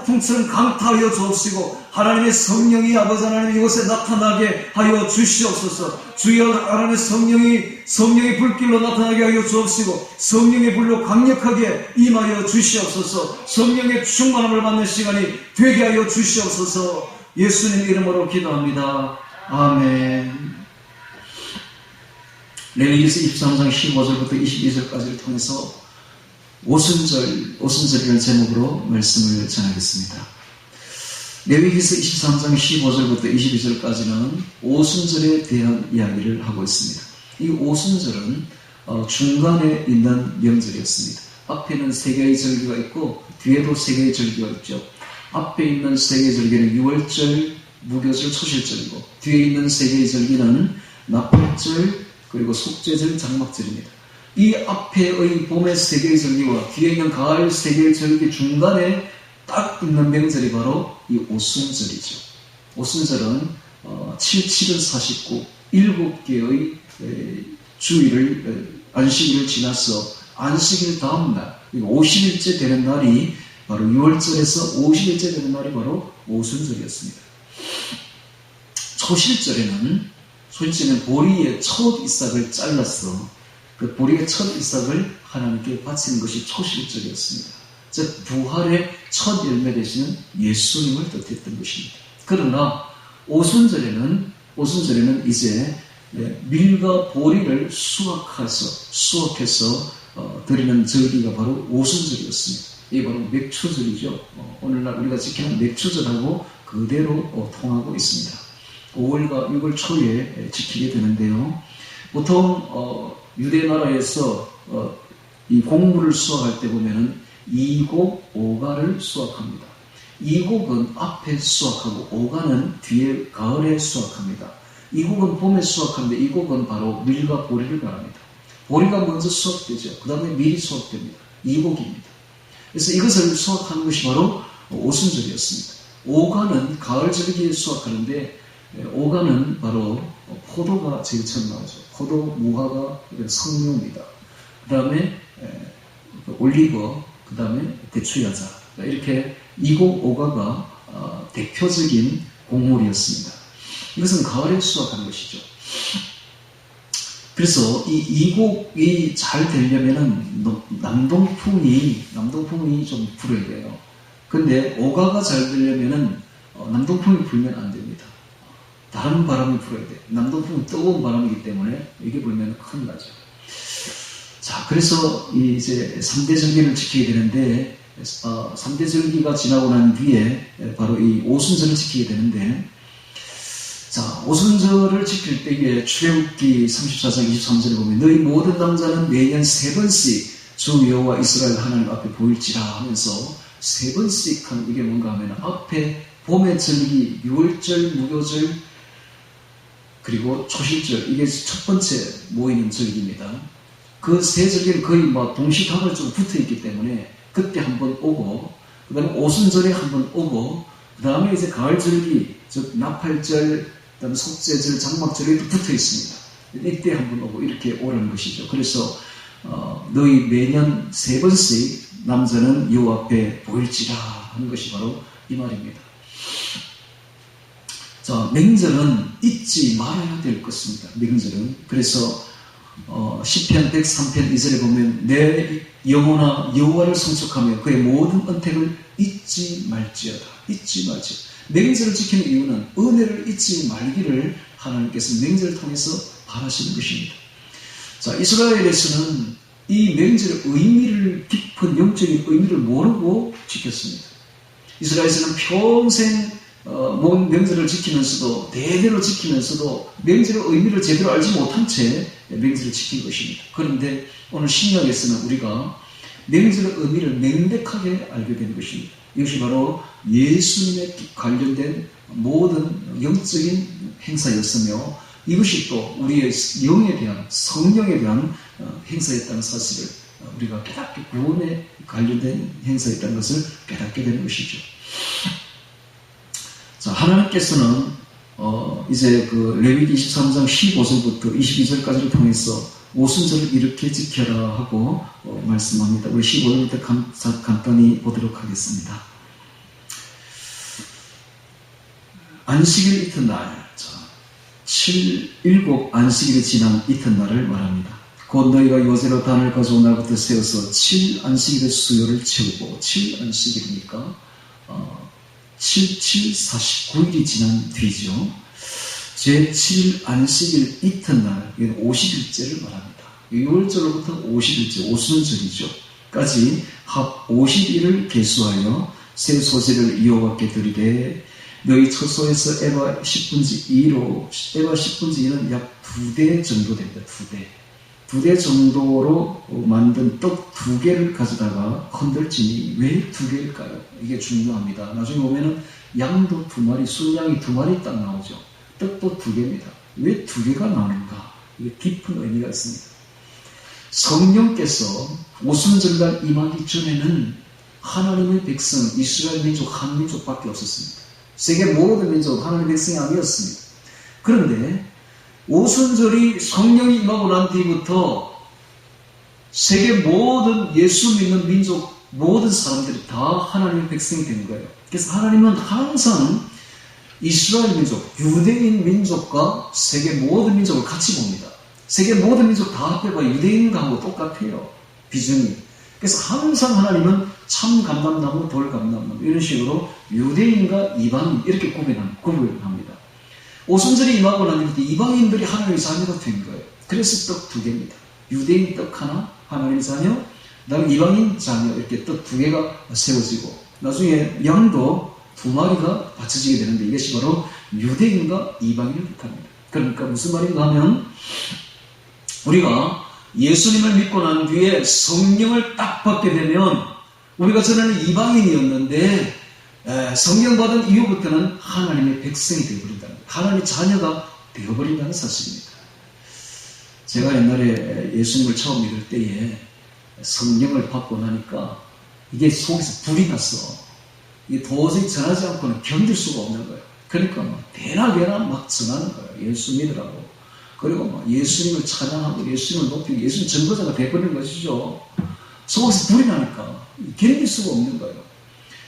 폭풍처럼 강타하여 주옵시고 하나님의 성령이 아버지 하나님 이곳에 나타나게 하여 주시옵소서. 주여 하나님의 성령이 불길로 나타나게 하여 주옵시고 성령의 불로 강력하게 임하여 주시옵소서. 성령의 충만함을 받는 시간이 되게 하여 주시옵소서. 예수님 이름으로 기도합니다. 아멘. 레위기서 23장 15절부터 22절까지를 통해서 오순절이라는 제목으로 말씀을 전하겠습니다. 레위기서 23장 15절부터 22절까지는 오순절에 대한 이야기를 하고 있습니다. 이 오순절은 중간에 있는 명절이었습니다. 앞에는 3개의 절기가 있고 뒤에도 3개의 절기가 있죠. 앞에 있는 3개의 절기는 유월절, 무교절, 초실절이고 뒤에 있는 3개의 절기는 나팔절, 그리고 속죄절, 장막절입니다. 이 앞에의 봄의 3개의 절기와 뒤에 있는 가을 3개의 절기 중간에 딱 있는 명절이 바로 이 오순절이죠. 오순절은 7, 7은 49, 7개의 주일을 안식일을 지나서 안식일 다음날 50일째 되는 날이 바로 6월절에서 50일째 되는 날이 바로 오순절이었습니다. 초실절에는 보리의 첫 이삭을 잘라서 그 보리의 첫 이삭을 하나님께 바치는 것이 초실절이었습니다. 즉 부활의 첫 열매 되시는 예수님을 뜻했던 것입니다. 그러나 오순절에는 이제 밀과 보리를 수확해서 드리는 절기가 바로 오순절이었습니다. 이게 바로 맥추절이죠. 오늘날 우리가 지키는 맥추절하고 그대로 통하고 있습니다. 5월과 6월 초에 지키게 되는데요. 보통 유대 나라에서 이 곡물을 수확할 때 보면은 이곡, 오가를 수확합니다. 이곡은 앞에 수확하고 오가는 뒤에 가을에 수확합니다. 이곡은 봄에 수확하는데 이곡은 바로 밀과 보리를 말합니다. 보리가 먼저 수확되죠. 그 다음에 밀이 수확됩니다. 이곡입니다. 그래서 이것을 수확하는 것이 바로 오순절이었습니다. 오가는 가을 절기에 수확하는데 오가는 바로 포도가 제일 처음 나오죠. 포도, 무화과, 석류입니다. 그 다음에 올리브, 그 다음에 대추야자. 이렇게 이곡, 오가가 대표적인 곡물이었습니다. 이것은 가을에 수확하는 것이죠. 그래서 이 이곡이 잘 되려면은 남동풍이 좀 불어야 돼요. 근데 오가가 잘 되려면은 남동풍이 불면 안 됩니다. 다른 바람이 불어야 돼요. 남동풍은 뜨거운 바람이기 때문에 이게 불면 큰일 나죠. 자, 그래서 이제 3대 절기를 지키게 되는데 3대 절기가 지나고 난 뒤에 바로 이 오순절을 지키게 되는데, 자, 오순절을 지킬 때에 출애굽기 34장 23절에 보면 너희 모든 남자는 매년 3번씩 주 여호와 이스라엘 하나님 앞에 보일지라 하면서 3번씩 하는 이게 뭔가 하면 앞에 봄의 절기, 6월절, 무교절, 그리고 초실절, 이게 첫 번째 모이는 절기입니다. 그 세 절기는 거의 동시다발적으로 붙어 있기 때문에 그때 한번 오고, 그 다음에 오순절에 한번 오고, 그 다음에 이제 가을 절기, 즉 나팔절, 그 다음에 속죄절, 장막절에도 붙어 있습니다. 이때 한번 오고 이렇게 오라는 것이죠. 그래서 너희 매년 3번씩 남자는 여호와 앞에 보일지라 하는 것이 바로 이 말입니다. 자, 명절은 잊지 말아야 될 것입니다. 명절은. 그래서 시편 103편 2절에 보면 내 영혼아 여호와를 송축하며 그의 모든 언택을 잊지 말지어다. 잊지 말지어다. 명절을 지키는 이유는 은혜를 잊지 말기를 하나님께서 명절을 통해서 바라시는 것입니다. 자, 이스라엘에서는 이 명절의 의미를, 깊은 영적인 의미를 모르고 지켰습니다. 이스라엘에서는 평생 명절을 지키면서도, 대대로 지키면서도 명절의 의미를 제대로 알지 못한 채 명절을 지킨 것입니다. 그런데 오늘 신약에서는 우리가 명절의 의미를 명백하게 알게 되는 것입니다. 이것이 바로 예수님에 관련된 모든 영적인 행사였으며, 이것이 또 우리의 영에 대한, 성령에 대한 행사였다는 사실을 우리가 깨닫게, 구원에 관련된 행사였다는 것을 깨닫게 되는 것이죠. 자, 하나님께서는 이제 그 레위기 23장 15절부터 22절까지를 통해서 오순절을 이렇게 지켜라 하고 말씀합니다. 우리 15절부터 간단히 보도록 하겠습니다. 안식일 이튿날, 일곱 안식일이 지난 이튿날을 말합니다. 곧 너희가 요새로 단을 가져온 날부터 세워서 7안식일의 수요를 채우고, 7안식일이니까 49일이 지난 뒤죠. 제7안식일 이튿날, 이건 50일째를 말합니다. 6월절로부터 50일째, 오순절이죠. 까지 합 50일을 계수하여 새 소재를 이어받게 드리되, 너희 처소에서 에바 10분지 2로, 에바 10분지 2는 약 2대 정도 됩니다. 2대 정도로 만든 떡 2개를 가져다가 흔들지니, 왜 2개일까요? 이게 중요합니다. 나중에 보면은 양도 2마리, 순양이 2마리 딱 나오죠. 떡도 2개입니다. 왜 2개가 나오는가? 이게 깊은 의미가 있습니다. 성령께서 오순절날 임하기 전에는 하나님의 백성, 이스라엘 민족, 한 민족밖에 없었습니다. 세계 모든 민족, 하나님의 백성이 아니었습니다. 그런데 오순절이 성령이 임하고 난 뒤부터 세계 모든 예수 믿는 민족, 모든 사람들이 다 하나님의 백성이 된 거예요. 그래서 하나님은 항상 이스라엘 민족, 유대인 민족과 세계 모든 민족을 같이 봅니다. 세계 모든 민족 다 합해봐 유대인하고 똑같아요. 비중이. 그래서 항상 하나님은 참 감람나무, 돌 감람나무 이런 식으로 유대인과 이방인 이렇게 구분합니다. 오순절이 임하고 난 뒤부터 이방인들이 하나님의 자녀가 된 거예요. 그래서 떡 2개입니다. 유대인 떡 하나, 하나님의 자녀, 그다음에 이방인 자녀 이렇게 떡 2개가 세워지고, 나중에 양도 2마리가 바쳐지게 되는데, 이것이 바로 유대인과 이방인을 뜻합니다. 그러니까 무슨 말인가 하면, 우리가 예수님을 믿고 난 뒤에 성령을 딱 받게 되면, 우리가 전에는 이방인이었는데 성령 받은 이후부터는 하나님의 백성이 되어버린다는 거예요. 하나님의 자녀가 되어버린다는 사실입니다. 제가 옛날에 예수님을 처음 믿을 때에 성령을 받고 나니까 이게 속에서 불이 났어. 이게 도저히 전하지 않고는 견딜 수가 없는 거예요. 그러니까 막 대낮에나 막 전하는 거예요. 예수 믿으라고. 그리고 막 예수님을 찬양하고 예수님을 높이고 예수님 전도자가 되어버리는 것이죠. 속에서 불이 나니까 견딜 수가 없는 거예요.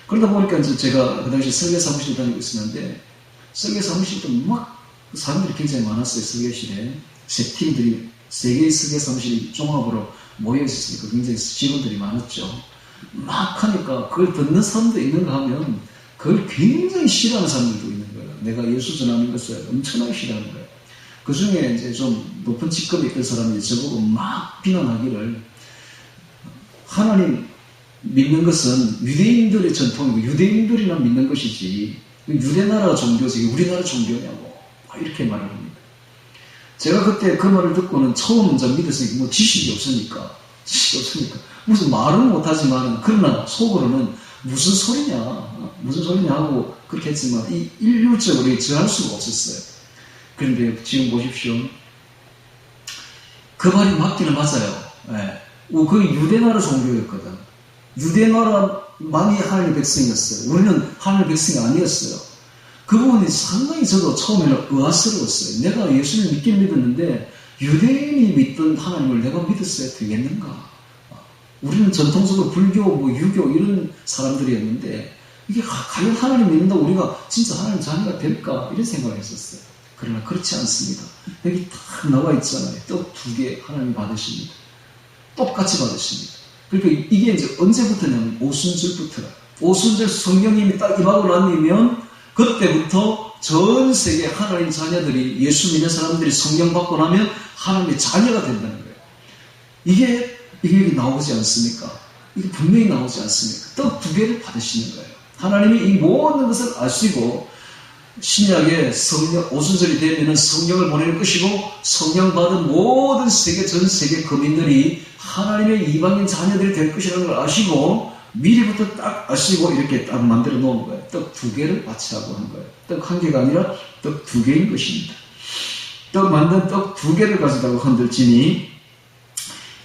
그러다 보니까 이제 제가 그 당시 설계 사무실 다니고 있었는데, 설계 사무실도 막 사람들이 굉장히 많았어요. 설계실에 세 팀들이, 3개의 설계 사무실이 종합으로 모여 있었으니까 굉장히 직원들이 많았죠. 막 하니까 그걸 듣는 사람도 있는가 하면 그걸 굉장히 싫어하는 사람들도 있는 거예요. 내가 예수 전하는 것을 엄청나게 싫어하는 거예요. 그 중에 이제 좀 높은 직급에 있던 사람이 저보고 막 비난하기를, 하나님 믿는 것은 유대인들의 전통이고 유대인들이나 믿는 것이지 유대나라 종교지 우리나라 종교냐고 이렇게 말을 합니다. 제가 그때 그 말을 듣고는 처음 믿었으니까 뭐 지식이 없으니까 무슨 말은 못하지만 그러나 속으로는 무슨 소리냐 하고 그렇게 했지만 이 일률적으로 저할 수가 없었어요. 그런데 지금 보십시오. 그 말이 맞기는 맞아요. 네. 그 유대나라 종교였거든. 유대나라만이 하나님의 백성이었어요. 우리는 하나님의 백성이 아니었어요. 그 부분이 상당히 저도 처음에는 의아스러웠어요. 내가 예수를 믿긴 믿었는데 유대인이 믿던 하나님을 내가 믿었어야 되겠는가? 우리는 전통적으로 불교, 유교 이런 사람들이었는데 이게 과연 하나님 믿는다고 우리가 진짜 하나님 자녀가 될까? 이런 생각을 했었어요. 그러나 그렇지 않습니다. 여기 딱 나와 있잖아요. 떡 2개 하나님 받으십니다. 똑같이 받으십니다. 그러니까 이게 이제 언제부터냐면 오순절부터라. 오순절 성령님이 딱 임하고 나면 그때부터 전 세계 하나님 자녀들이, 예수 믿는 사람들이 성령 받고 나면 하나님의 자녀가 된다는 거예요. 이게 나오지 않습니까? 이게 분명히 나오지 않습니까? 떡 2개를 받으시는 거예요. 하나님이 이 모든 것을 아시고 신약에 오순절이 되면 성령을 보낼 것이고, 성령 받은 모든 전 세계 거민들이 하나님의 이방인 자녀들이 될 것이라는 걸 아시고 미리부터 딱 아시고 이렇게 딱 만들어 놓은 거예요. 떡 2개를 바치라고 한 거예요. 떡 1개가 아니라 떡 2개인 것입니다. 만든 떡 2개를 가져다가 흔들지니,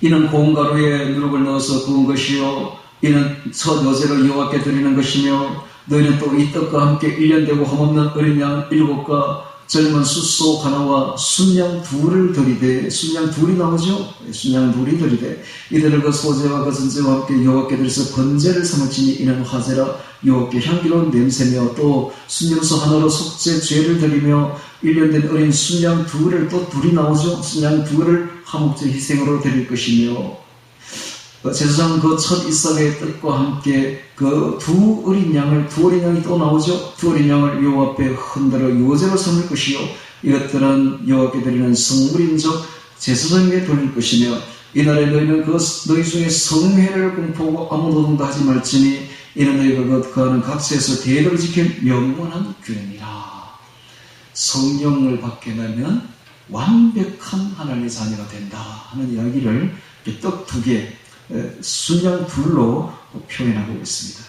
이는 고운 가루에 누룩을 넣어서 구운 것이요, 이는 첫 여제로 여호와께 드리는 것이며, 너희는 또 이 떡과 함께 1년 되고 흠없는 어린 양 7과 젊은 숫소 하나와 순양 2를 드리되, 순양 2이 나오죠? 순양 2이 드리되, 이들을 그 소제와 그 전제와 함께 여호와께 드려서 번제를 삼을지니 이는 화제라. 여호와께 향기로운 냄새며 또 순염소 하나로 속죄 죄를 드리며 1년 된 어린 순양 두를 또 둘이 나오죠. 순양 두를 화목제 희생으로 드릴 것이며 제사장 그 첫 이삭의 뜻과 함께 그 두 어린 양이 또 나오죠. 두 어린 양을 여호와 앞에 흔들어 요제로 삼을 것이요 이것들은 여호와께 드리는 성물인적 제사장에게 돌릴 것이며 이날에 너희는 너희 중에 성회를 공포하고 아무 노동도 하지 말지니 이는 너희가 거하는 각처에서 대대로 지킨 영원한 규례니라. 성령을 받게 되면 완벽한 하나님의 자녀가 된다 하는 이야기를 떡 두 개, 순양 둘로 표현하고 있습니다.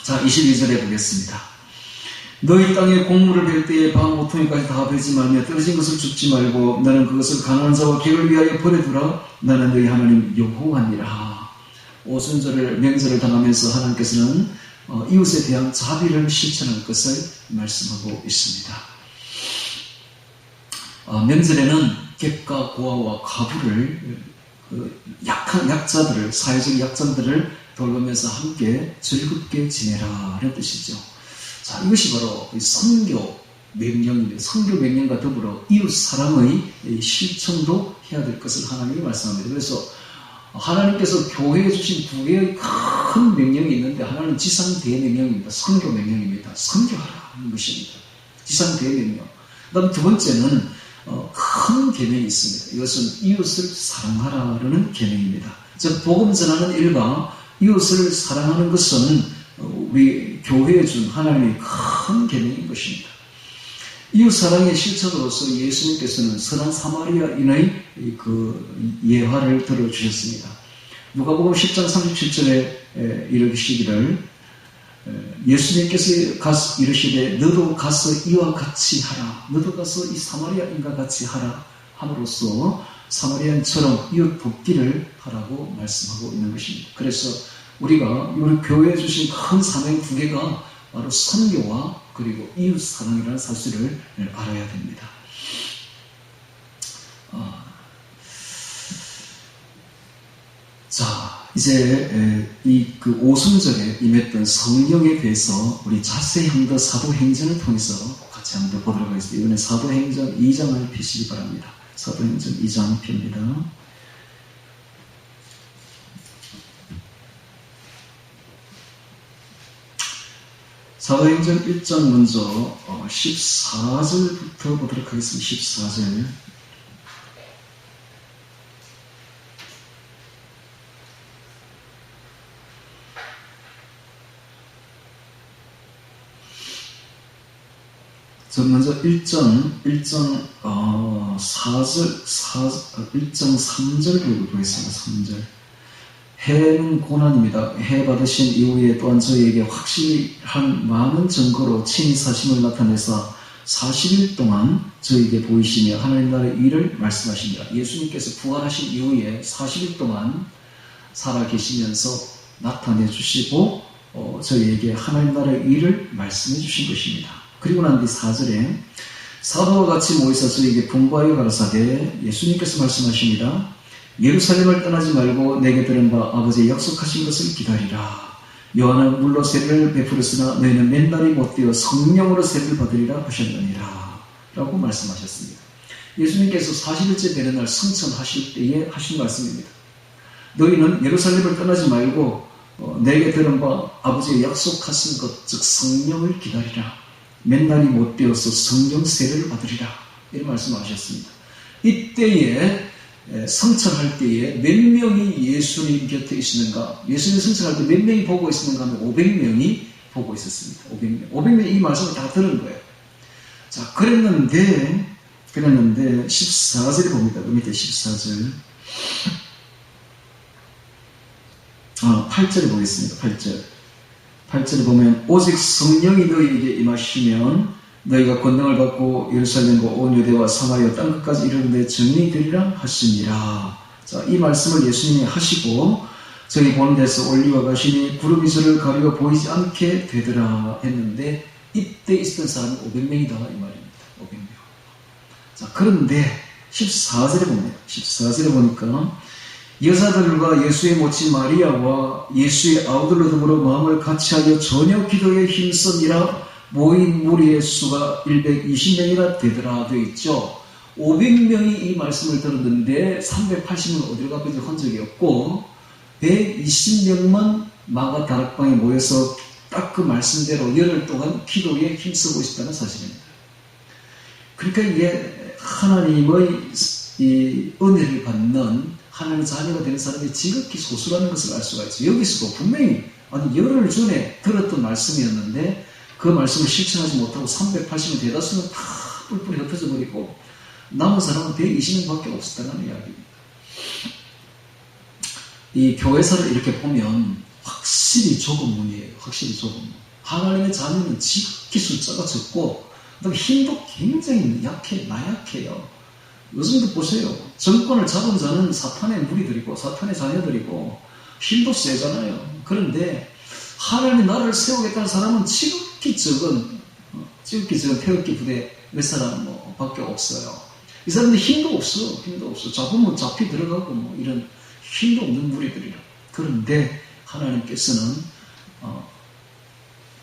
자, 22절에 보겠습니다. 너희 땅에 곡물을 벨 때에 방 모퉁이까지 다 베지 말며 떨어진 것을 줍지 말고 너는 그것을 가난한 자와 객을 위하여 버려두라. 나는 너희 하나님 여호와니라. 오순절을 명절을 당하면서 하나님께서는 이웃에 대한 자비를 실천할 것을 말씀하고 있습니다. 명절에는 객과 고아와 과부를 약한 약자들을 사회적 약자들을 돌보면서 함께 즐겁게 지내라 라는 뜻이죠. 자, 이것이 바로 선교 명령입니다. 선교 명령과 더불어 이웃 사랑의 실천도 해야 될 것을 하나님이 말씀합니다. 그래서 하나님께서 교회에 주신 두 개의 큰 명령이 있는데 하나는 지상 대명령입니다. 선교 명령입니다. 선교하라 하는 것입니다. 지상 대명령. 그다음 두 번째는 큰 계명이 있습니다. 이것은 이웃을 사랑하라는 계명입니다. 즉 복음 전하는 일과 이웃을 사랑하는 것은 우리 교회에 준 하나님의 큰 계명인 것입니다. 이웃 사랑의 실천으로서 예수님께서는 선한 사마리아인의 그 예화를 들어주셨습니다. 누가복음 10장 37절에 이르시기를 예수님께서 가서 이르시되 너도 가서 이와 같이 하라. 너도 가서 이 사마리아인과 같이 하라 함으로써 사마리아인처럼 이웃 돕기를 하라고 말씀하고 있는 것입니다. 그래서 우리가 우리 교회에 주신 큰 사명 두 개가 바로 선교와 그리고 이웃 사랑이라는 사실을 알아야 됩니다. 자, 이제 그 오순절에 임했던 성령에 대해서 우리 자세히 사도행전을 통해서 같이 한번 보도록 하겠습니다. 이번에 사도행전 2장을 펴시기 바랍니다. 사도행전 2장 펴입니다. 사도행전 1장 먼저 14절부터 보도록 하겠습니다. 14절. 저 먼저 1장 3절 보겠습니다. 3절. 해는 고난입니다. 해 받으신 이후에 또한 저희에게 확실한 많은 증거로 친히 사심을 나타내사 40일 동안 저희에게 보이시며 하나님 나라의 일을 말씀하십니다. 예수님께서 부활하신 이후에 40일 동안 살아계시면서 나타내 주시고 저희에게 하나님 나라의 일을 말씀해 주신 것입니다. 그리고 난 뒤 4절에 사도와 같이 모이사 저희에게 분부하여 가라사대 예수님께서 말씀하십니다. 예루살렘을 떠나지 말고 내게 들은 바 아버지의 약속하신 것을 기다리라. 요한은 물로 세례를 베풀었으나 너희는 맨날이 못되어 성령으로 세례를 받으리라 하셨느니라 라고 말씀하셨습니다. 예수님께서 40일째 되는 날 성천하실 때에 하신 말씀입니다. 너희는 예루살렘을 떠나지 말고 내게 들은 바 아버지의 약속하신 것 즉 성령을 기다리라. 맨날이 못되어서 성령 세례를 받으리라 이런 말씀하셨습니다. 이때에 성천할 때에 몇 명이 예수님 곁에 있었는가? 예수님 성천할 때 몇 명이 보고 있었는가 하면 500명이 보고 있었습니다. 500명이 이 말씀을 다 들은 거예요. 자, 그랬는데 14절에 봅니다. 그 밑에 14절. 8절에 보겠습니다. 8절에 보면 오직 성령이 너희에게 임하시면 너희가 권능을 받고 예루살렘과 온 유대와 사마리아 땅끝까지 이르는데 증인이 되리라 하시니라. 자, 이 말씀을 예수님이 하시고 저희 보는 데서 올리와 가시니 구름이 저를 가리고 보이지 않게 되더라 했는데 이때 있었던 사람은 500명이다 이 말입니다. 500명. 자, 그런데 14절에 봅니다. 14절에 보니까 여자들과 예수의 모친 마리아와 예수의 아우들로 더불어 마음을 같이하여 저녁 기도에 힘쓰니라 모인 무리의 수가 120명이나 되더라 되어 있죠. 500명이 이 말씀을 들었는데 380은 어디로 가든지 한 적이 없고 120명만 마가 다락방에 모여서 딱 그 말씀대로 열흘 동안 기도에 힘쓰고 있었다는 사실입니다. 그러니까 이게 하나님의 이 은혜를 받는 하나님의 자녀가 되는 사람이 지극히 소수라는 것을 알 수가 있죠. 여기서도 분명히 열흘 전에 들었던 말씀이었는데 그 말씀을 실천하지 못하고 380명 대다수는 다 뿔뿔이 흩어져 버리고 남은 사람은 120명밖에 없었다는 이야기입니다. 이 교회사를 이렇게 보면 확실히 좁은 문이에요. 확실히 좁은 문. 하나님의 자녀는 지극히 숫자가 적고 그다음에 힘도 굉장히 나약해요. 요즘도 보세요. 정권을 잡은 자는 사탄의 무리들이고 사탄의 자녀들이고 힘도 세잖아요. 그런데 하나님의 나라를 세우겠다는 사람은 지극히 적은 태극기 부대 몇 사람 밖에 없어요. 이 사람들 힘도 없어. 잡으면 잡히 들어가고 이런 힘도 없는 무리들이라. 그런데 하나님께서는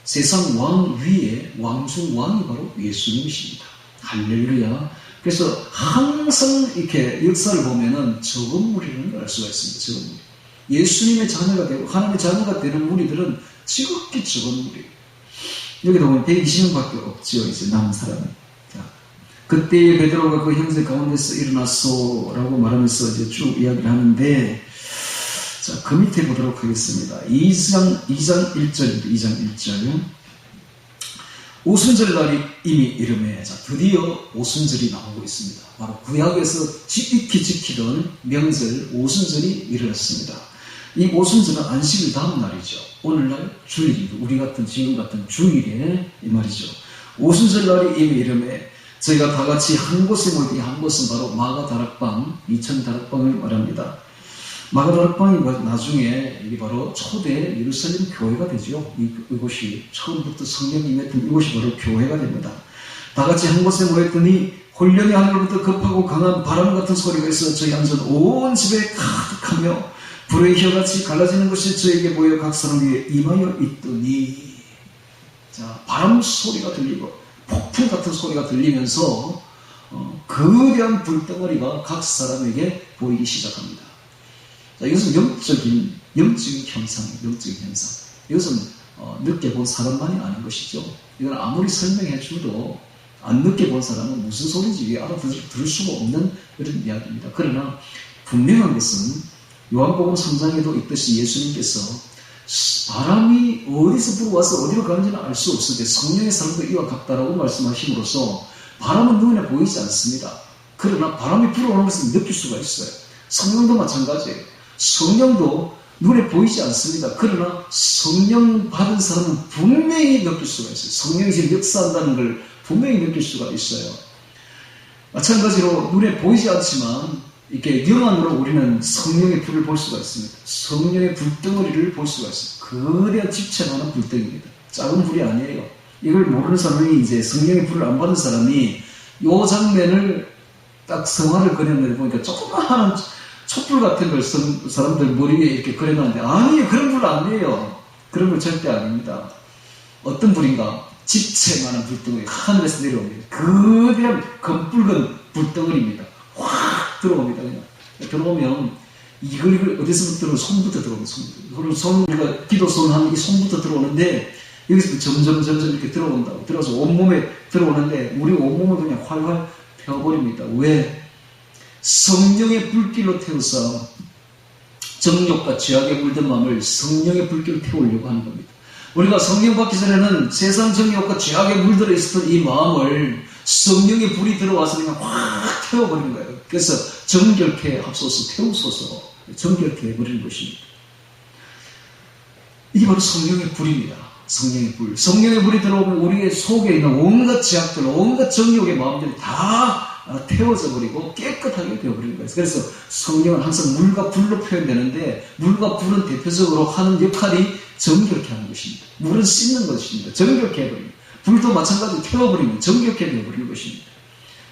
세상 왕 위에 왕중 왕이 바로 예수님이십니다. 할렐루야. 그래서 항상 이렇게 역사를 보면은 적은 무리라는 걸 알 수가 있습니다. 적은 무리. 예수님의 자녀가 되고 하나님의 자녀가 되는 무리들은 지극히 적은 무리. 여기도 보면 120명밖에 없죠. 이제 남은 사람이. 그때 베드로가 그 형제 가운데서 일어났소라고 말하면서 이제 쭉 이야기를 하는데, 자, 그 밑에 보도록 하겠습니다. 2장 1절입니다. 2장 1절. 오순절 날이 이미 이르매, 자, 드디어 오순절이 나오고 있습니다. 바로 구약에서 지극히 지키던 명절 오순절이 이르렀습니다. 이 오순절은 안식일 다음 날이죠. 오늘날 주일입니다. 우리 같은 지금 같은 주일에 이 말이죠. 오순절 날이 이미 이르매 저희가 다 같이 한 곳에 모이니 한 곳은 바로 마가 다락방, 2000 다락방을 말합니다. 마가 다락방이 나중에 이게 바로 초대 예루살렘 교회가 되죠. 이곳이 처음부터 성령이 임했던 이곳이 바로 교회가 됩니다. 다 같이 한 곳에 모였더니 홀령이 하늘로부터 급하고 강한 바람 같은 소리가 있어 저희 앉은 온 집에 가득하며 불의 혀같이 갈라지는 것이 저에게 보여 각 사람 위에 임하여 있더니, 자, 바람 소리가 들리고 폭풍 같은 소리가 들리면서 거대한 불덩어리가 각 사람에게 보이기 시작합니다. 자, 이것은 영적인 현상이에요. 이것은 느껴본 사람만이 아는 것이죠. 이건 아무리 설명해 줘도 안 느껴본 사람은 무슨 소리인지 알아들을 수가 없는 그런 이야기입니다. 그러나 분명한 것은 요한복음 3장에도 있듯이 예수님께서 바람이 어디서 불어와서 어디로 가는지는 알 수 없을 때 성령의 사람도 이와 같다라고 말씀하심으로써 바람은 눈에 보이지 않습니다. 그러나 바람이 불어오는 것을 느낄 수가 있어요. 성령도 마찬가지예요. 성령도 눈에 보이지 않습니다. 그러나 성령 받은 사람은 분명히 느낄 수가 있어요. 성령이 지금 역사한다는 걸 분명히 느낄 수가 있어요. 마찬가지로 눈에 보이지 않지만 이렇게 영안으로 우리는 성령의 불을 볼 수가 있습니다. 성령의 불덩어리를 볼 수가 있습니다. 거대한 집채만한 불덩이입니다. 작은 불이 아니에요. 이걸 모르는 사람이 이제 성령의 불을 안 받은 사람이 이 장면을 딱 성화를 그렸는데 보니까 조그마한 촛불 같은 걸 사람들 머리 위에 이렇게 그려놨는데 아니에요. 그런 불 아니에요. 그런 불 절대 아닙니다. 어떤 불인가? 집채만한 불덩어리 하늘에서 내려옵니다. 거대한 검붉은 불덩어리입니다. 확 들어옵니다. 그냥 들어오면 이걸 어디서부터 들어오면 손부터 들어옵니다. 우리가 기도 손 이 손부터 들어오는데 여기서 점점 이렇게 들어온다고. 들어서 온몸에 들어오는데 우리 온몸을 그냥 활활 태워버립니다. 왜? 성령의 불길로 태워서 정욕과 죄악에 물든 마음을 성령의 불길로 태우려고 하는 겁니다. 우리가 성령 받기 전에는 세상 정욕과 죄악에 물들어 있었던 이 마음을 성령의 불이 들어와서 그냥 확 태워버리는 거예요. 그래서 정결케 합소서 태우소서 정결케 해버리는 것입니다. 이게 바로 성령의 불입니다. 성령의 불. 성령의 불이 들어오면 우리의 속에 있는 온갖 죄악들, 온갖 정욕의 마음들이 다 태워져 버리고 깨끗하게 되어버리는 거예요. 그래서 성령은 항상 물과 불로 표현되는데 물과 불은 대표적으로 하는 역할이 정결케 하는 것입니다. 물은 씻는 것입니다. 정결케 해버립니다. 불도 마찬가지로 태워버리면 정결케 되어버리는 것입니다.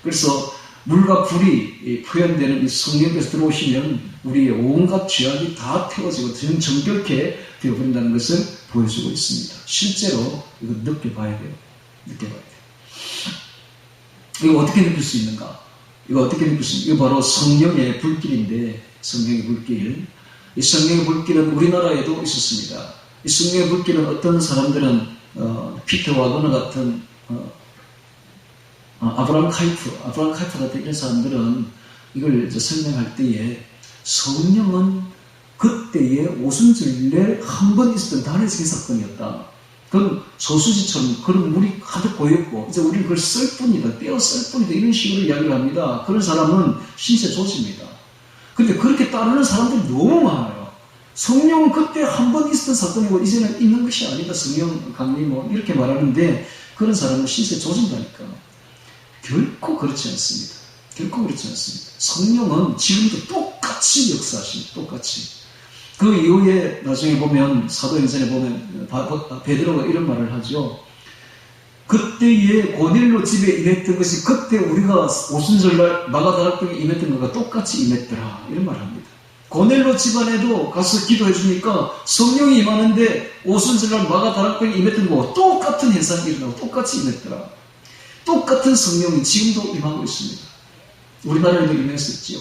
그래서 물과 불이 표현되는 이 성령께서 들어오시면 우리의 온갖 죄악이 다 태워지고 정결케 되어버린다는 것을 보여주고 있습니다. 실제로 이거 느껴봐야 돼요. 느껴봐야 돼요. 이거 어떻게 느낄 수 있는가? 이거 어떻게 느낄 수 있는가? 이거 바로 성령의 불길인데, 성령의 불길. 이 성령의 불길은 우리나라에도 있었습니다. 이 성령의 불길은 어떤 사람들은 피터 와거너 같은 아브라함 카이프 같은 이런 사람들은 이걸 이제 설명할 때에 성령은 그때의 오순절에 한 번 있었던 단회적인 사건이었다. 그건 소수지처럼 그런 물이 가득 고였고 이제 우리는 그걸 쓸 뿐이다. 떼어 쓸 뿐이다. 이런 식으로 이야기를 합니다. 그런 사람은 신세 조지입니다. 근데 그렇게 따르는 사람들이 너무 많아요. 성령은 그때 한 번 있었던 사건이고 이제는 있는 것이 아니다. 성령 강림 뭐 이렇게 말하는데 그런 사람은 신세 조진다니까. 결코 그렇지 않습니다. 결코 그렇지 않습니다. 성령은 지금도 똑같이 역사하십니다. 똑같이. 그 이후에 나중에 보면 사도행전에 보면 베드로가 이런 말을 하죠. 그때의 고넬로 집에 임했던 것이 그때 우리가 오순절날 마가다락방에 임했던 것과 똑같이 임했더라. 이런 말을 합니다. 고넬로 집안에도 가서 기도해 주니까 성령이 임하는데 오순절날 마가다락방에 임했던 것과 똑같은 현상이 일어나고 똑같이 임했더라. 똑같은 성령이 지금도 임하고 있습니다. 우리나라에도 임했었지요.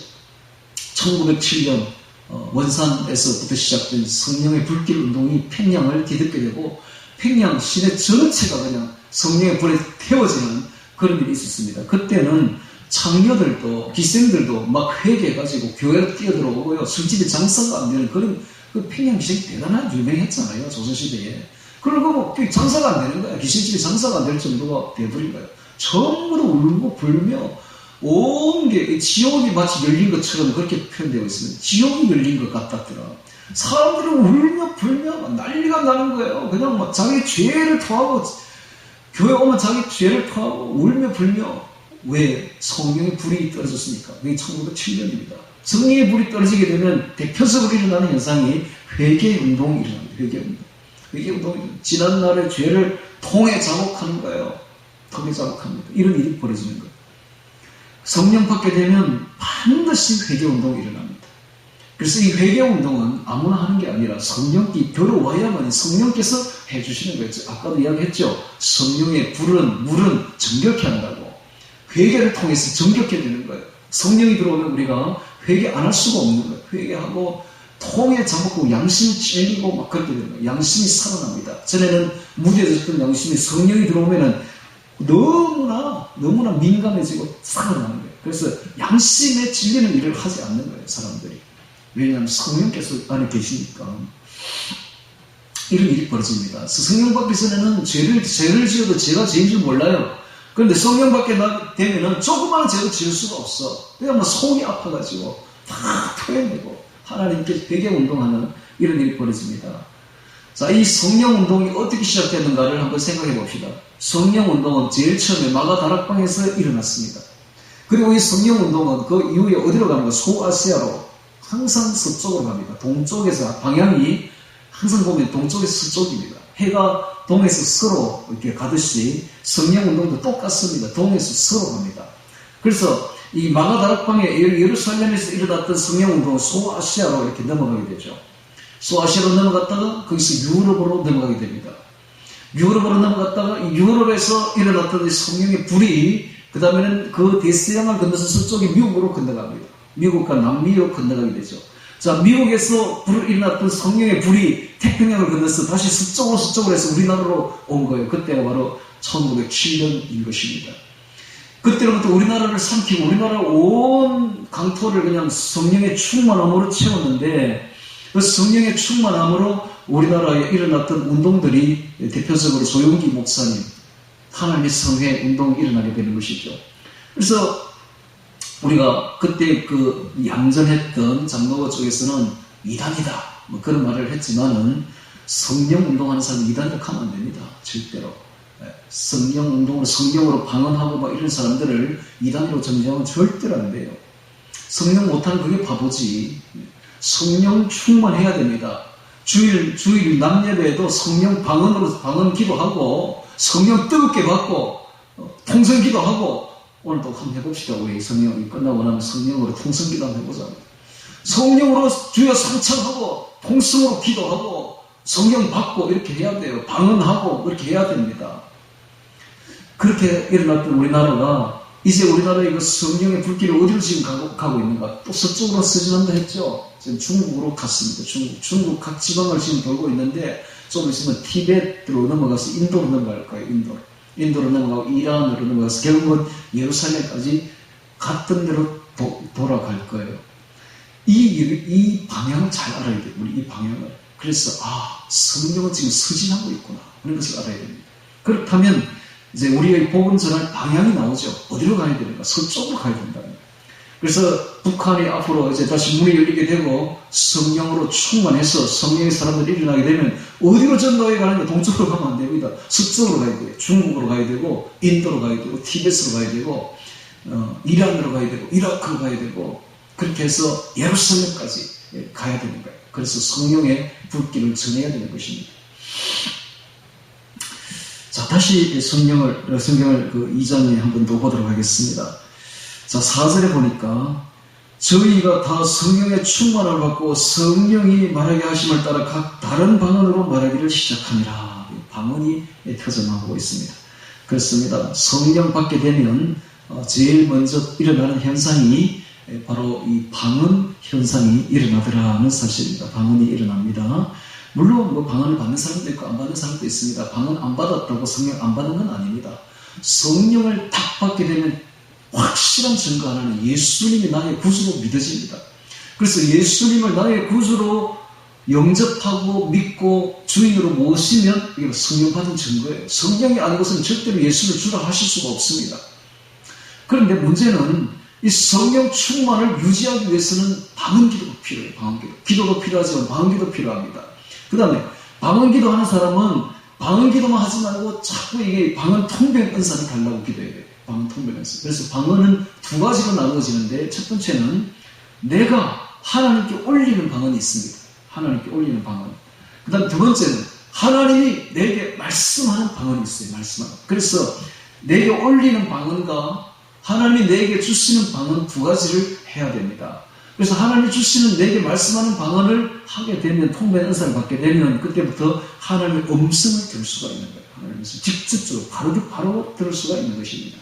1907년 원산에서부터 시작된 성령의 불길 운동이 평양을 뒤덮게 되고 평양 시내 전체가 그냥 성령의 불에 태워지는 그런 일이 있었습니다. 그때는 창녀들도 기생들도 막 회개해가지고 교회로 뛰어들어오고요. 술집에 장사가 안 되는 그런 그 평양 기생이 대단한 유명했잖아요. 조선시대에. 그리고 뭐 장사가 안 되는 거야. 기생집에 장사가 안 될 정도가 돼버린 거예요. 전부 다 울고 불며 온 게 지옥이 마치 열린 것처럼 그렇게 표현되어 있습니다. 지옥이 열린 것 같았더라. 사람들은 울며 불며 난리가 나는 거예요. 그냥 막 자기 죄를 토하고 교회 오면 자기 죄를 토하고 울며 불며. 왜? 성령의 불이 떨어졌습니까? 그게 1907년입니다. 성령의 불이 떨어지게 되면 대표적으로 일어나는 현상이 회개운동이 일어납니다. 회개운동이 지난날의 죄를 통해 자복하는 거예요. 통해 자복합니다. 이런 일이 벌어지는 거예요. 성령 받게 되면 반드시 회개운동이 일어납니다. 그래서 이 회개운동은 아무나 하는 게 아니라 성령이 들어와야만 성령께서 해주시는 거예요. 아까도 이야기했죠. 성령의 물은 정결케 한다고. 회개를 통해서 정결케 되는 거예요. 성령이 들어오면 우리가 회개 안 할 수가 없는 거예요. 회개하고 통에 잡고 양심이 찔리고 막 그렇게 되는 거예요. 양심이 살아납니다. 전에는 무뎌졌던 양심이 성령이 들어오면은 너무나 민감해지고 살아나는 거예요. 그래서 양심에 질리는 일을 하지 않는 거예요, 사람들이. 왜냐하면 성령께서 안에 계시니까. 이런 일이 벌어집니다. 성령 받기 전에는 죄를 지어도 죄가 죄인 줄 몰라요. 그런데 성령 받게 되면은 조그마한 죄도 지을 수가 없어. 그냥 뭐 속이 아파가지고 다 토해내고 하나님께 회개운동하는 이런 일이 벌어집니다. 자, 이 성령운동이 어떻게 시작되는가를 한번 생각해 봅시다. 성령운동은 제일 처음에 마가다락방에서 일어났습니다. 그리고 이 성령운동은 그 이후에 어디로 가는가? 소아시아로 항상 서쪽으로 갑니다. 동쪽에서 방향이 항상 보면 동쪽에서 서쪽입니다. 해가 동에서 서로 이렇게 가듯이 성령운동도 똑같습니다. 동에서 서로 갑니다. 그래서 이 마가다락방에 예루살렘에서 일어났던 성령운동은 소아시아로 이렇게 넘어가게 되죠. 소아시아로 넘어갔다가 거기서 유럽으로 넘어가게 됩니다. 유럽으로 넘어갔다가 유럽에서 일어났던 이 성령의 불이 그 다음에는 그 대서양을 건너서 서쪽에 미국으로 건너갑니다. 미국과 남미로 건너가게 되죠. 자, 미국에서 일어났던 성령의 불이 태평양을 건너서 다시 서쪽으로 해서 우리나라로 온 거예요. 그때가 바로 1907년인 것입니다. 그때로부터 우리나라를 삼키고 우리나라 온 강토를 그냥 성령의 충만함으로 채웠는데 그 성령의 충만함으로 우리나라에 일어났던 운동들이 대표적으로 조용기 목사님 하나님의 성회 운동이 일어나게 되는 것이죠. 그래서 우리가 그때 그 얌전했던 장로교 쪽에서는 이단이다 뭐 그런 말을 했지만은 성령 운동하는 사람은 이단이라고 하면 안 됩니다. 절대로. 성령 운동으로 성경으로 방언하고 막 이런 사람들을 이단으로 정죄하면 절대로 안 돼요. 성령 못하는 그게 바보지. 성령 충만해야 됩니다. 주일 남예배에도 성령 방언으로 방언 기도하고 성령 뜨겁게 받고 통성 기도하고 오늘도 한번 해봅시다. 우리 성령이 끝나고 나면 성령으로 통성기도 한번 해보자. 성령으로 주여 상창하고 통성으로 기도하고 성령 받고 이렇게 해야 돼요. 방언하고 이렇게 해야 됩니다. 그렇게 일어났던 우리나라가 이제 우리나라의 그 성령의 불길이 어디로 지금 가고 있는가? 또 서쪽으로 서진한다 했죠. 지금 중국으로 갔습니다. 중국 각 지방을 지금 돌고 있는데 좀 있으면 티베트로 넘어가서 인도로 넘어갈 거예요. 인도로 넘어가고 이란으로 넘어가서 결국은 예루살렘까지 갔던 데로 돌아갈 거예요. 이 방향을 잘 알아야 돼요. 우리 이 방향을. 그래서 성령은 지금 서진하고 있구나. 그런 것을 알아야 됩니다. 그렇다면 이제 우리의 복음 전할 방향이 나오죠. 어디로 가야 되는가? 서쪽으로 가야 된다. 그래서 북한이 앞으로 이제 다시 문이 열리게 되고 성령으로 충만해서 성령의 사람들이 일어나게 되면 어디로 전도해 가는가? 동쪽으로 가면 안 됩니다. 서쪽으로 가야 돼요. 중국으로 가야 되고 인도로 가야 되고 티베트로 가야 되고 이란으로 가야 되고 이라크로 가야 되고 그렇게 해서 예루살렘까지 가야 되는 거예요. 그래서 성령의 불길을 전해야 되는 것입니다. 자, 다시 성경을 그 2장에 한 번 더 보도록 하겠습니다. 자, 4절에 보니까 저희가 다 성령의 충만을 받고 성령이 말하게 하심을 따라 각 다른 방언으로 말하기를 시작하니라. 방언이 터져나오고 있습니다. 그렇습니다. 성령 받게 되면 제일 먼저 일어나는 현상이 바로 이 방언 현상이 일어나더라는 사실입니다. 방언이 일어납니다. 물론 뭐 방언을 받는 사람도 있고 안 받는 사람도 있습니다. 방언 안 받았다고 성령 안 받는 건 아닙니다. 성령을 딱 받게 되면 확실한 증거 하나는 예수님이 나의 구주로 믿어집니다. 그래서 예수님을 나의 구주로 영접하고 믿고 주인으로 모시면 이게 성령 받은 증거예요. 성령이 아니고서는 절대로 예수를 주라 하실 수가 없습니다. 그런데 문제는 이 성령 충만을 유지하기 위해서는 방언기도가 필요해요. 방언기도. 기도도 필요하지만 방언기도 필요합니다. 그 다음에 방언기도 하는 사람은 방언기도만 하지 말고 자꾸 이게 방언 통변 은사를 달라고 기도해야 돼요. 방언 통변 은사. 그래서 방언은 두 가지로 나누어지는데 첫 번째는 내가 하나님께 올리는 방언이 있습니다. 하나님께 올리는 방언. 그 다음 두 번째는 하나님이 내게 말씀하는 방언이 있어요. 말씀하는. 그래서 내게 올리는 방언과 하나님이 내게 주시는 방언 두 가지를 해야 됩니다. 그래서 하나님이 주시는 내게 말씀하는 방언을 하게 되면 통변 은사를 받게 되면 그때부터 하나님의 음성을 들을 수가 있는 거예요. 하나님의 음성 직접적으로 바로 들을 수가 있는 것입니다.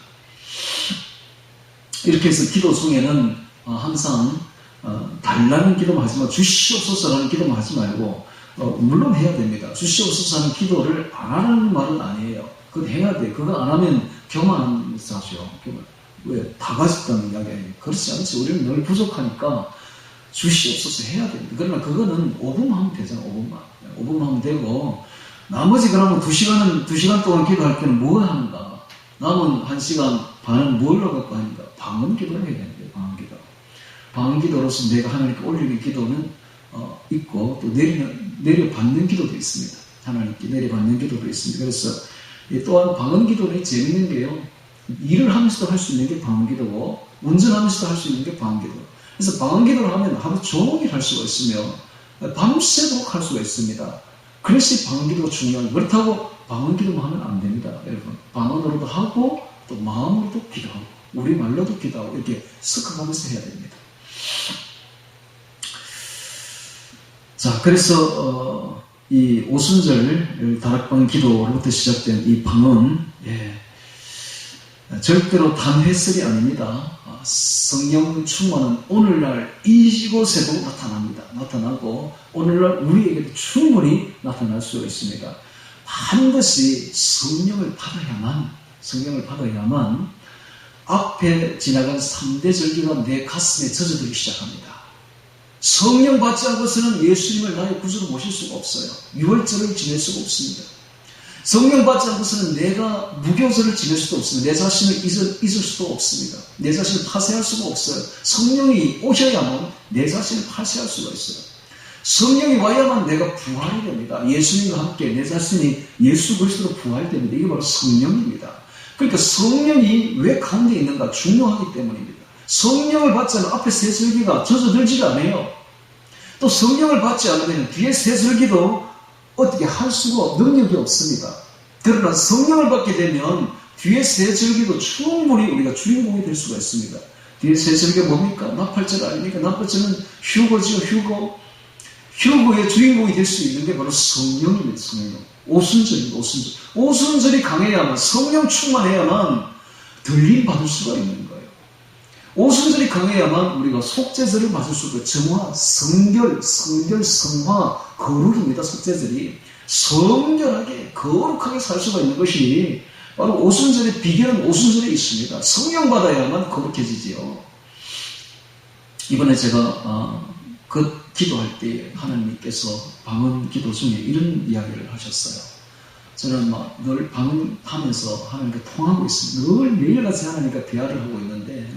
이렇게 해서 기도 중에는 항상 달라는 기도만 하지만 주시옵소서라는 기도만 하지 말고 물론 해야 됩니다. 주시옵소서 하는 기도를 안 하라는 말은 아니에요. 그거 해야 돼. 그거 안 하면 교만한 자죠. 왜? 다 가졌다는 이야기 아니에요. 그렇지 않지. 우리는 늘 부족하니까 주시옵소서 해야 됩니다. 그러나 그거는 5분만 하면 되잖아. 5분만 하면 되고 나머지 그러면 2시간 동안 기도할 때는 뭘 하는가? 남은 1시간 반은 뭘로 갖고 하는가? 방언 기도를 해야 되는데 방언기도. 방언기도로서 내가 하나님께 올리는 기도는 있고 또 내려받는 기도도 있습니다. 하나님께 내려받는 기도도 있습니다. 그래서 또한 방언기도는 재밌는 게요. 일을 하면서도 할 수 있는 게 방언기도고 운전하면서도 할 수 있는 게 방언기도. 그래서 방언기도를 하면 하루 종일 할 수가 있으며 밤새도록 할 수가 있습니다. 그래서 방언기도가 중요하죠. 그렇다고 방언기도만 하면 안 됩니다. 여러분 방언으로도 하고 또 마음으로도 기도하고 우리말로도 기도하고 이렇게 섞어가면서 해야 됩니다. 자, 그래서 이 오순절 다락방 기도로부터 시작된 이 방언 절대로 단회설이 아닙니다. 성령 충만은 오늘날 이곳에도 나타납니다. 나타나고 오늘날 우리에게도 충분히 나타날 수가 있습니다. 반드시 성령을 받아야만 앞에 지나간 3대 절기가 내 가슴에 젖어들기 시작합니다. 성령 받지 않고서는 예수님을 나의 구주로 모실 수가 없어요. 유월절을 지낼 수가 없습니다. 성령 받지 않고서는 내가 무교절을 지낼 수도 없습니다. 내 자신을 잊을 수도 없습니다. 내 자신을 파쇄할 수가 없어요. 성령이 오셔야만 내 자신을 파쇄할 수가 있어요. 성령이 와야만 내가 부활이 됩니다. 예수님과 함께 내 자신이 예수 그리스도로 부활됩니다. 이게 바로 성령입니다. 그러니까 성령이 왜 가운데 있는가? 중요하기 때문입니다. 성령을 받지 않으면 앞에 세 절기가 젖어들지가 않아요. 또 성령을 받지 않으면 뒤에 세 절기도 어떻게 할 수가 능력이 없습니다. 그러나 성령을 받게 되면 뒤에 세 절기도 충분히 우리가 주인공이 될 수가 있습니다. 뒤에 세 절기가 뭡니까? 나팔절 아닙니까? 나팔절은 휴거죠, 휴거. 휴거의 주인공이 될 수 있는 게 바로 성령입니다, 성령. 오순절입니다, 오순절. 오순절이 강해야만, 성령 충만해야만 들림 받을 수가 있는 거예요. 오순절이 강해야만 우리가 속죄절을 받을 수가 있고, 정화, 성결, 성화, 거룩입니다, 속죄절이. 성결하게, 거룩하게 살 수가 있는 것이 바로 오순절의 비결은 오순절에 있습니다. 성령 받아야만 거룩해지지요. 이번에 제가 기도할 때 하나님께서 방언 기도 중에 이런 이야기를 하셨어요. 저는 늘 방언하면서 하나님과 통하고 있습니다. 늘 매일같이 하나님과 대화를 하고 있는데,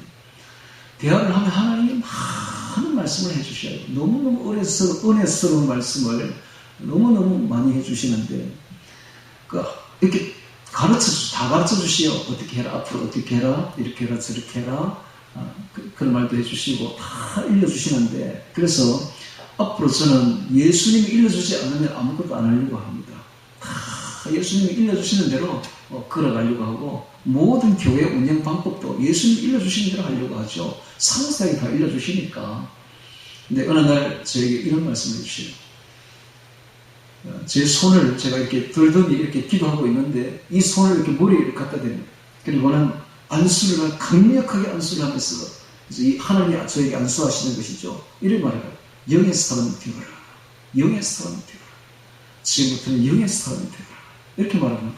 대화를 하면 하나님이 많은 말씀을 해주셔요. 너무너무 은혜스러운 말씀을 너무너무 많이 해주시는데, 이렇게 다 가르쳐 주시오. 어떻게 해라, 앞으로 어떻게 해라, 이렇게 해라, 저렇게 해라. 그런 말도 해주시고 다 일러주시는데, 그래서 앞으로 저는 예수님이 일러주지 않으면 아무것도 안 하려고 합니다. 다 예수님이 일러주시는 대로 걸어가려고 하고, 모든 교회 운영 방법도 예수님이 일러주시는 대로 하려고 하죠. 상세하게 다 일러주시니까. 근데 어느 날 저에게 이런 말씀을 해주시요. 제 손을 제가 이렇게 들더니 이렇게 기도하고 있는데, 이 손을 이렇게 머리에 갖다 대는, 그리고는 안수를 강력하게 안수를 하면서 이제 하나님이 저에게 안수하시는 것이죠. 이런 말을 해요. 영의 사람이 되어라. 영의 사람이 되어라. 지금부터는 영의 사람이 되어라. 이렇게 말하는 거예요.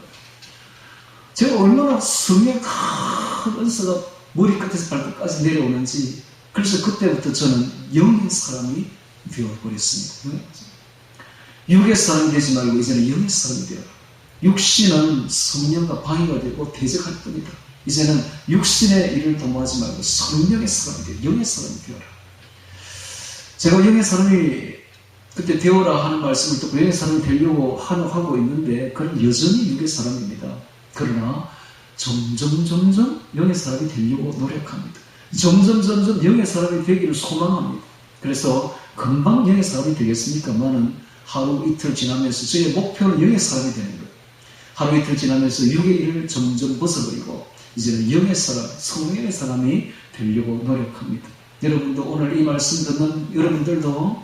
제가 얼마나 성령의 큰 은사가 머리끝에서 발끝까지 내려오는지, 그래서 그때부터 저는 영의 사람이 되어버렸습니다. 육의 사람이 되지 말고 이제는 영의 사람이 되어라. 육신은 성령과 방해가 되고 대적할 뿐이다. 이제는 육신의 일을 도모하지 말고 성령의 사람이 되어라. 영의 사람이 되어라. 제가 영의 사람이 그때 되어라 하는 말씀을 듣고 영의 사람이 되려고 하고 있는데, 그건 여전히 육의 사람입니다. 그러나 점점 영의 사람이 되려고 노력합니다. 점점 영의 사람이 되기를 소망합니다. 그래서 금방 영의 사람이 되겠습니까만은 하루 이틀 지나면서 저의 목표는 영의 사람이 되는 거예요. 하루 이틀 지나면서 육의 일을 점점 벗어버리고 이제는 영의 사람, 성령의 사람이 되려고 노력합니다. 여러분도 오늘 이 말씀 듣는 여러분들도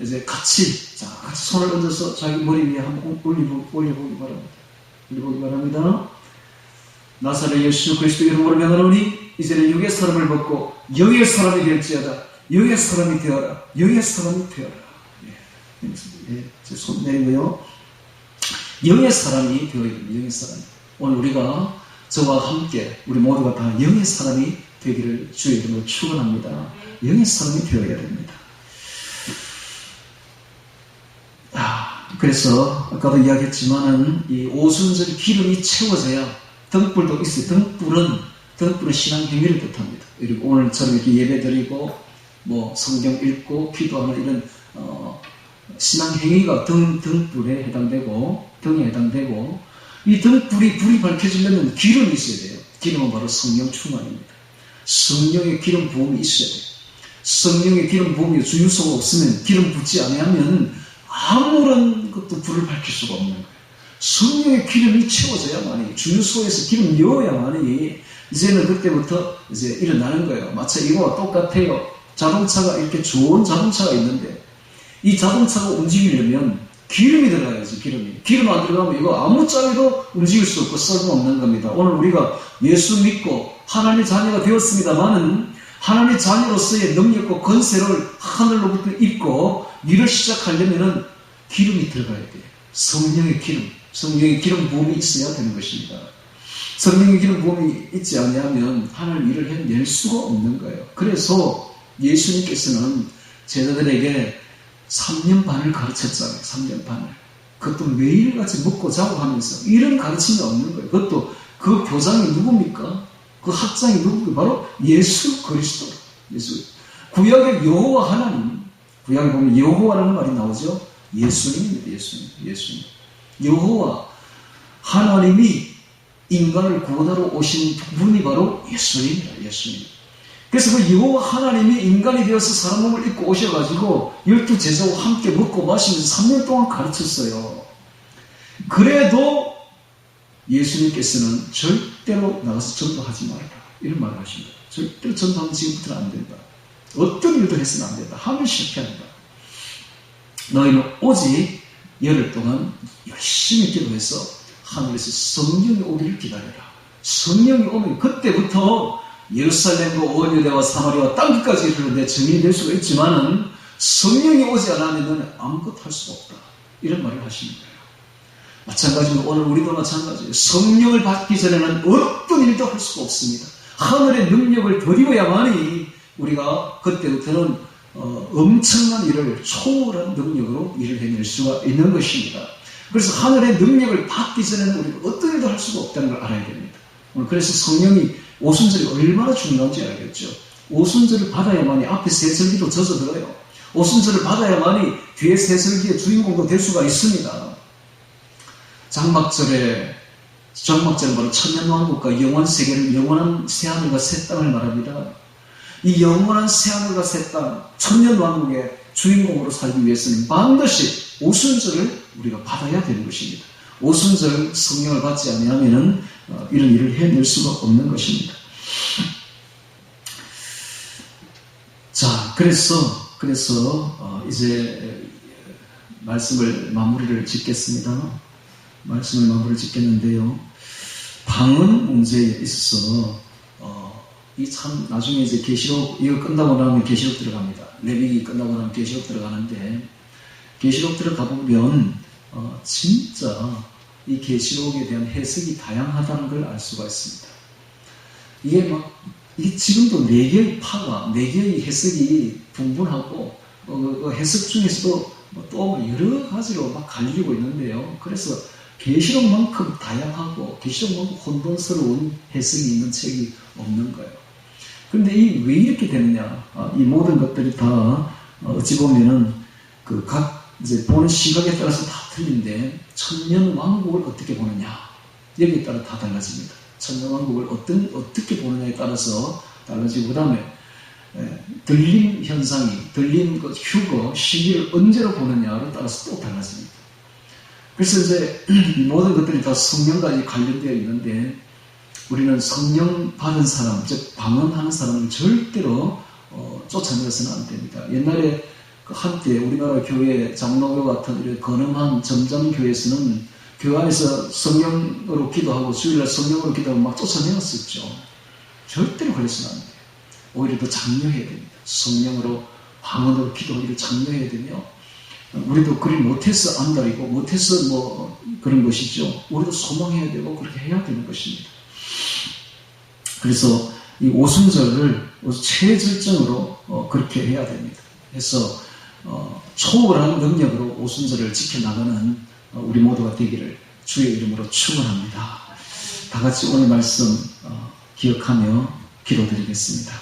이제 같이 손을 얹어서 자기 머리 위에 한번 올려보기 바랍니다. 올려보기 바랍니다. 나사렛 예수 그리스도 이름으로 명하노니 이제는 육의 사람을 벗고 영의 사람이 될지어다. 영의 사람이 되어라. 영의 사람이 되어라. 제 손 내리고요. 영의 사람이 되어야 됩니다. 영의 사람이. 오늘 우리가 저와 함께 우리 모두가 다 영의 사람이 되기를 주의 이름으로 축원합니다. 영의 사람이 되어야 됩니다. 그래서 아까도 이야기했지만은 이 오순절 기름이 채워져야 등불도 있어요. 등불은 신앙 행위를 뜻합니다. 그리고 오늘처럼 이렇게 예배드리고 성경 읽고 기도하는 이런 신앙 행위가 등불에 해당되고 등에 해당되고, 이 불이 밝혀지려면 기름이 있어야 돼요. 기름은 바로 성령 충만입니다. 성령의 기름 부음이 있어야 돼요. 성령의 기름 부음이 주유소가 없으면, 기름 붓지 않으면 아무런 것도 불을 밝힐 수가 없는 거예요. 성령의 기름이 채워져야만이, 주유소에서 기름 넣어야만이 이제는 그때부터 이제 일어나는 거예요. 마치 이거와 똑같아요. 자동차가 이렇게 좋은 자동차가 있는데, 이 자동차가 움직이려면 기름이 들어가야지. 기름 안 들어가면 이거 아무짝에도 움직일 수 없고 쓸모없는 겁니다. 오늘 우리가 예수 믿고 하나님의 자녀가 되었습니다만은, 하나님의 자녀로서의 능력과 권세를 하늘로부터 입고 일을 시작하려면은 기름이 들어가야 돼요. 성령의 기름 부음이 있어야 되는 것입니다. 성령의 기름 부음이 있지 않으면 하나님 일을 해낼 수가 없는 거예요. 그래서 예수님께서는 제자들에게 3년 반을 가르쳤잖아요. 3년 반을. 그것도 매일같이 먹고 자고 하면서 이런 가르침이 없는 거예요. 그것도 그 교장이 누굽니까? 그 학장이 누굽니까? 바로 예수 그리스도. 구약의 여호와 하나님. 구약에 보면 여호와라는 말이 나오죠. 예수님입니다. 예수님. 여호와 하나님이 인간을 구원하러 오신 분이 바로 예수님입니다. 예수님. 그래서 그 여호와 하나님이 인간이 되어서 사람 몸을 입고 오셔가지고 12 제자와 함께 먹고 마시면서 3년 동안 가르쳤어요. 그래도 예수님께서는 절대로 나가서 전도하지 말아라. 이런 말을 하십니다. 절대로 전도하면 지금부터는 안 된다. 어떤 일도 해서는 안 된다. 하면 실패한다. 너희는 오직 열흘 동안 열심히 기도해서 하늘에서 성령이 오기를 기다려라. 성령이 오면 그때부터 예루살렘과 온 유대와 사마리아와 땅끝까지 이르는데 증인이 될 수가 있지만은 성령이 오지 않으면 아무것도 할 수가 없다. 이런 말을 하시는 거예요. 마찬가지로 오늘 우리도 마찬가지예요. 성령을 받기 전에는 어떤 일도 할 수가 없습니다. 하늘의 능력을 드리어야만이 우리가 그때부터는 엄청난 일을 초월한 능력으로 일을 해낼 수가 있는 것입니다. 그래서 하늘의 능력을 받기 전에는 우리가 어떤 일도 할 수가 없다는 걸 알아야 됩니다. 그래서 성령이 오순절이 얼마나 중요한지 알겠죠. 오순절을 받아야만이 앞에 세설기도 젖어들어요. 오순절을 받아야만이 뒤에 세설기의 주인공도 될 수가 있습니다. 장막절은 바로 천년왕국과 영원 세계를 영원한 새하늘과 새 땅을 말합니다. 이 영원한 새하늘과 새 땅, 천년왕국의 주인공으로 살기 위해서는 반드시 오순절을 우리가 받아야 되는 것입니다. 오순절 성령을 받지 않으면 이런 일을 해낼 수가 없는 것입니다. 자, 그래서 이제 마무리를 짓겠습니다. 말씀을 마무리 짓겠는데요. 방언 문제에 있어서 이 참 나중에 이제 계시록 이거 끝나고 나면 계시록 들어갑니다. 레위기 끝나고 나면 계시록 들어가는데 계시록 들어가 보면 진짜 이 계시록에 대한 해석이 다양하다는 걸 알 수가 있습니다. 이게 지금도 4개의 파가 4개의 해석이 분분하고 해석 중에서도 또 여러 가지로 막 갈리고 있는데요. 그래서 계시록만큼 다양하고 계시록만큼 혼돈스러운 해석이 있는 책이 없는 거예요. 그런데 왜 이렇게 됐냐? 이 모든 것들이 다 어찌 보면은 각 이제 보는 시각에 따라서 다 틀린데 천년 왕국을 어떻게 보느냐 여기에 따라 다 달라집니다. 천년 왕국을 어떻게 보느냐에 따라서 달라지고 그다음에 들림 현상이 들림 휴거 시기를 언제로 보느냐에 따라서 또 달라집니다. 그래서 이제 이 모든 것들이 다 성령까지 관련되어 있는데 우리는 성령 받은 사람, 즉 방언하는 사람을 절대로 쫓아내서는 안 됩니다. 옛날에 한때 우리나라 교회 장로교 같은 이런 건엄한 점점교회에서는 교회 안에서 성령으로 기도하고 주일날 성령으로 기도하고 막 쫓아내었었죠. 절대로 그래서는 안 돼요. 오히려 더 장려해야 됩니다. 성령으로 방언으로 기도하기를 장려해야 되며 우리도 그리 못해서 안달이고 못해서 그런 것이죠. 우리도 소망해야 되고 그렇게 해야 되는 것입니다. 그래서 이 오순절을 최절정으로 그렇게 해야 됩니다. 그래서 초월한 능력으로 오순절을 지켜나가는 우리 모두가 되기를 주의 이름으로 축원합니다. 다 같이 오늘 말씀 기억하며 기도드리겠습니다.